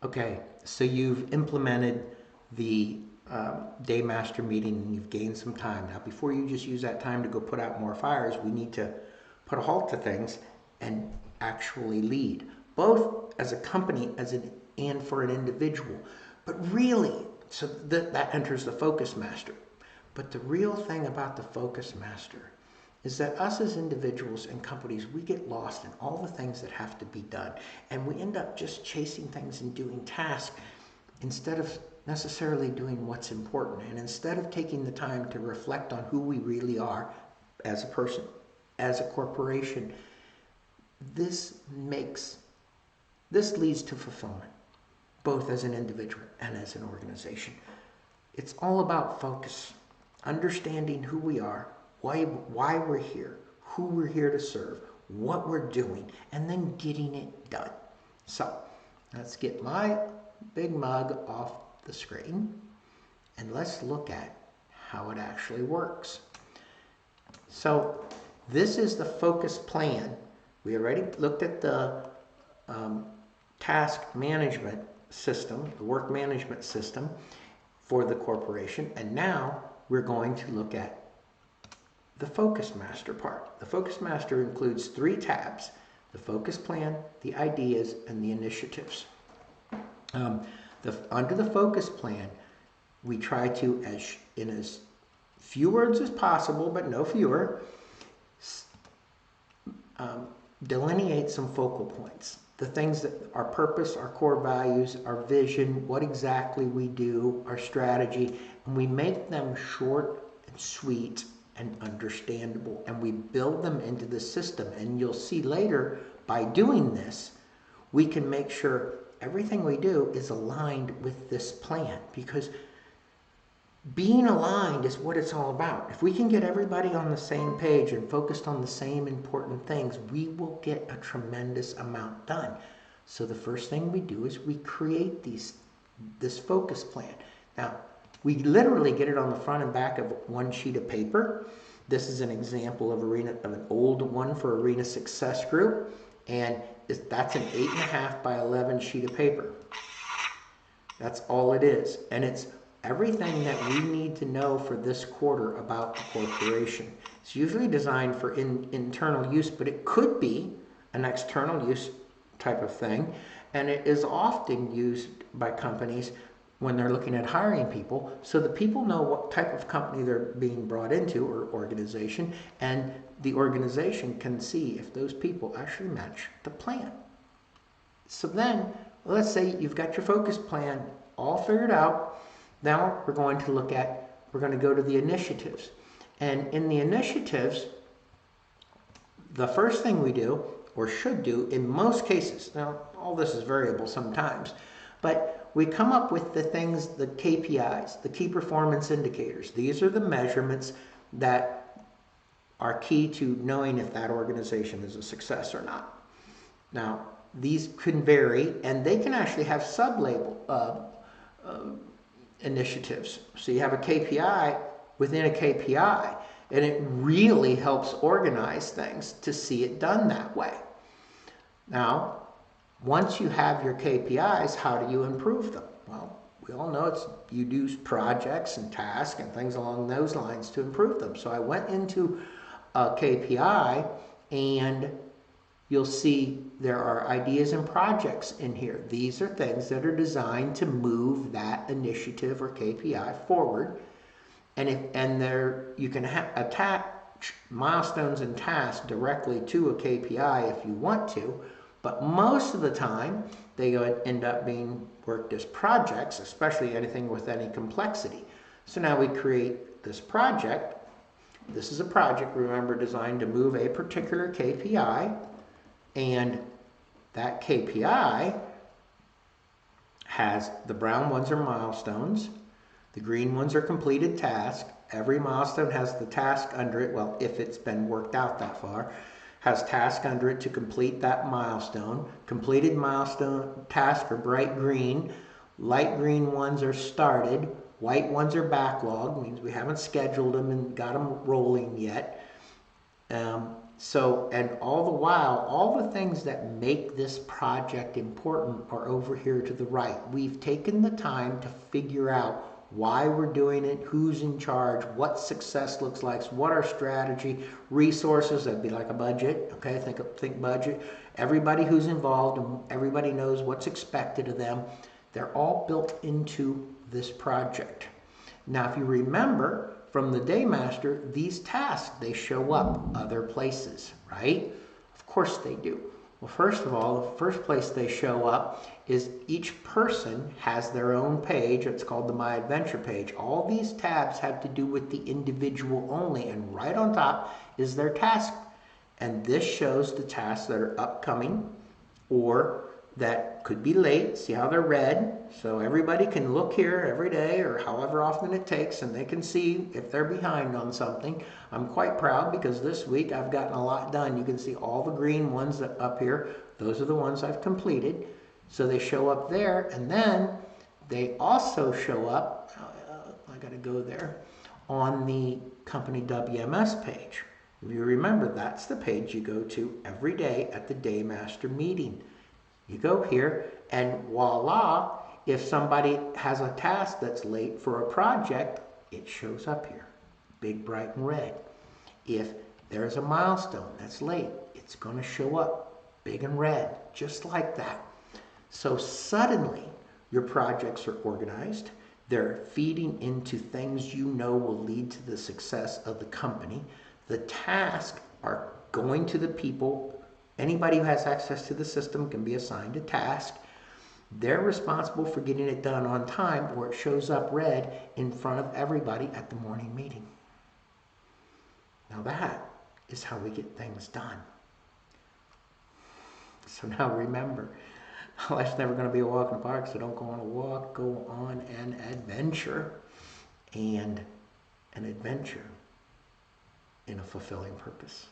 Okay, so you've implemented the day master meeting and you've gained some time. Now, before you just use that time to go put out more fires, we need to put a halt to things and actually lead, both as a company and for an individual. But really, so that enters the focus master. But the real thing about the focus master is that us as individuals and companies, we get lost in all the things that have to be done. And we end up just chasing things and doing tasks instead of necessarily doing what's important. And instead of taking the time to reflect on who we really are as a person, as a corporation, this leads to fulfillment, both as an individual and as an organization. It's all about focus, understanding who we are, why we're here, who we're here to serve, what we're doing, and then getting it done. So let's get my big mug off the screen and let's look at how it actually works. So this is the focus plan. We already looked at the task management system, the work management system for the corporation, and now we're going to look at the Focus Master part. The Focus Master includes 3 tabs: the focus plan, the ideas, and the initiatives. Under the focus plan, we try to, in as few words as possible, but no fewer, delineate some focal points. The things that our purpose, our core values, our vision, what exactly we do, our strategy, and we make them short and sweet and understandable, and we build them into the system. And you'll see later, by doing this, we can make sure everything we do is aligned with this plan, because being aligned is what it's all about. If we can get everybody on the same page and focused on the same important things, we will get a tremendous amount done. So the first thing we do is we create this focus plan. Now, we literally get it on the front and back of one sheet of paper. This is an example of an old one for Arena Success Group, and that's an 8.5 by 11 sheet of paper. That's all it is, and it's everything that we need to know for this quarter about the corporation. It's usually designed for internal use, but it could be an external use type of thing, and it is often used by companies when they're looking at hiring people, so the people know what type of company they're being brought into, or organization, and the organization can see if those people actually match the plan. So then, let's say you've got your focus plan all figured out. Now we're going to go to the initiatives. And in the initiatives, the first thing we do, or should do in most cases, now all this is variable sometimes, but we come up with the things, the KPIs, the key performance indicators. These are the measurements that are key to knowing if that organization is a success or not. Now, these can vary, and they can actually have sub-label initiatives. So you have a KPI within a KPI, and it really helps organize things to see it done that way. Now, once you have your KPIs, how do you improve them? Well, we all know you do projects and tasks and things along those lines to improve them. So I went into a KPI, and you'll see there are ideas and projects in here. These are things that are designed to move that initiative or KPI forward. And you can attach milestones and tasks directly to a KPI if you want to. But most of the time, they end up being worked as projects, especially anything with any complexity. So now we create this project. This is a project, remember, designed to move a particular KPI. And that KPI has, the brown ones are milestones. The green ones are completed tasks. Every milestone has the task under it, well, if it's been worked out that far, has task under it to complete that milestone. Completed milestone tasks are bright green. Light green ones are started. White ones are backlog, means we haven't scheduled them and got them rolling yet. So, and all the while, all the things that make this project important are over here to the right. We've taken the time to figure out why we're doing it, who's in charge, what success looks like, what our strategy, resources, that'd be like a budget, okay, think budget. Everybody who's involved and everybody knows what's expected of them. They're all built into this project. Now, if you remember from the Daymaster, these tasks, they show up other places, right? Of course they do. Well, first of all, the first place they show up is each person has their own page. It's called the My Adventure page. All these tabs have to do with the individual only, and right on top is their task. And this shows the tasks that are upcoming or that could be late. See how they're red? So everybody can look here every day or however often it takes, and they can see if they're behind on something. I'm quite proud because this week I've gotten a lot done. You can see all the green ones that up here. Those are the ones I've completed. So they show up there, and then they also show up, I got to go there, on the company WMS page. If you remember, that's the page you go to every day at the Daymaster meeting. You go here and voila, if somebody has a task that's late for a project, it shows up here, big, bright, and red. If there's a milestone that's late, it's going to show up big and red, just like that. So suddenly, your projects are organized. They're feeding into things you know will lead to the success of the company. The tasks are going to the people. Anybody who has access to the system can be assigned a task. They're responsible for getting it done on time, or it shows up red in front of everybody at the morning meeting. Now that is how we get things done. So now remember, life's never going to be a walk in the park, so don't go on a walk, go on an adventure. And an adventure in a fulfilling purpose.